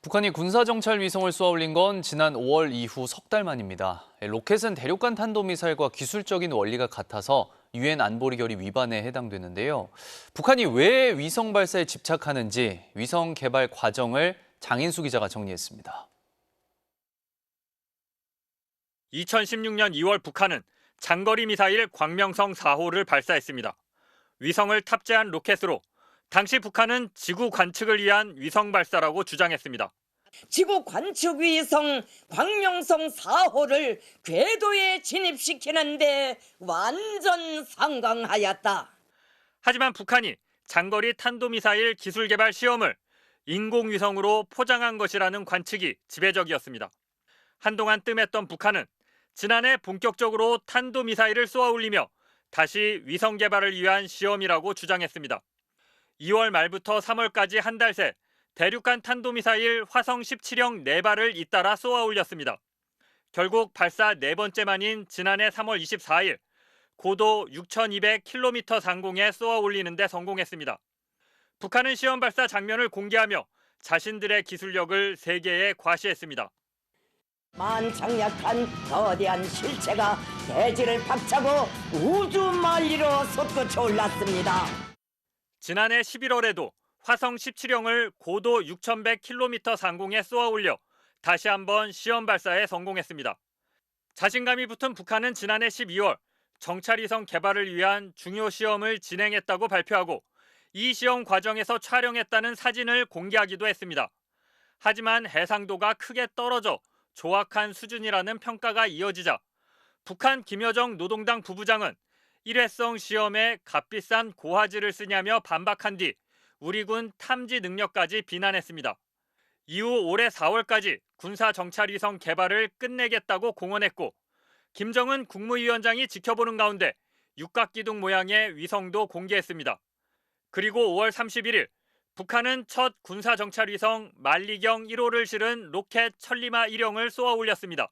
북한이 군사정찰 위성을 쏘아올린 건 지난 5월 이후 석 달 만입니다. 로켓은 대륙간 탄도미사일과 기술적인 원리가 같아서 유엔 안보리 결의 위반에 해당되는데요. 북한이 왜 위성 발사에 집착하는지 위성 개발 과정을 장인수 기자가 정리했습니다. 2016년 2월 북한은 장거리 미사일 광명성 4호를 발사했습니다. 위성을 탑재한 로켓으로 당시 북한은 지구 관측을 위한 위성 발사라고 주장했습니다. 지구 관측 위성 광명성 4호를 궤도에 진입시키는데 완전 성공하였다. 하지만 북한이 장거리 탄도미사일 기술 개발 시험을 인공위성으로 포장한 것이라는 관측이 지배적이었습니다. 한동안 뜸했던 북한은 지난해 본격적으로 탄도미사일을 쏘아올리며 다시 위성 개발을 위한 시험이라고 주장했습니다. 2월 말부터 3월까지 한 달 새 대륙간 탄도미사일 화성 17형 4발을 잇따라 쏘아올렸습니다. 결국 발사 네 번째 만인 지난해 3월 24일 고도 6,200km 상공에 쏘아올리는 데 성공했습니다. 북한은 시험 발사 장면을 공개하며 자신들의 기술력을 세계에 과시했습니다. 만장약한 거대한 실체가 대지를 박차고 우주 만리로 솟구쳐 올랐습니다. 지난해 11월에도 화성 17형을 고도 6,100km 상공에 쏘아올려 다시 한번 시험 발사에 성공했습니다. 자신감이 붙은 북한은 지난해 12월 정찰위성 개발을 위한 중요 시험을 진행했다고 발표하고 이 시험 과정에서 촬영했다는 사진을 공개하기도 했습니다. 하지만 해상도가 크게 떨어져 조악한 수준이라는 평가가 이어지자 북한 김여정 노동당 부부장은 일회성 시험에 값비싼 고화질을 쓰냐며 반박한 뒤 우리 군 탐지 능력까지 비난했습니다. 이후 올해 4월까지 군사정찰위성 개발을 끝내겠다고 공언했고 김정은 국무위원장이 지켜보는 가운데 육각기둥 모양의 위성도 공개했습니다. 그리고 5월 31일 북한은 첫 군사정찰위성 만리경 1호를 실은 로켓 천리마 1형을 쏘아올렸습니다.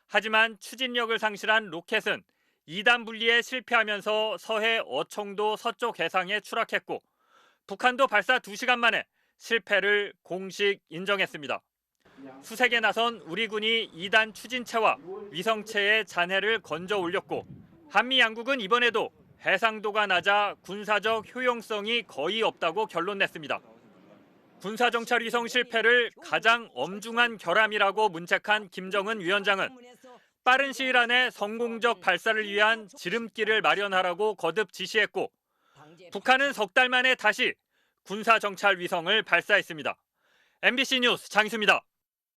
하지만 추진력을 상실한 로켓은 2단 분리에 실패하면서 서해 어청도 서쪽 해상에 추락했고 북한도 발사 2시간 만에 실패를 공식 인정했습니다. 수색에 나선 우리 군이 2단 추진체와 위성체의 잔해를 건져 올렸고 한미 양국은 이번에도 해상도가 낮아 군사적 효용성이 거의 없다고 결론냈습니다. 군사정찰 위성 실패를 가장 엄중한 결함이라고 문책한 김정은 위원장은 빠른 시일 안에 성공적 발사를 위한 지름길을 마련하라고 거듭 지시했고 북한은 석 달 만에 다시 군사정찰 위성을 발사했습니다. MBC 뉴스 장희수입니다.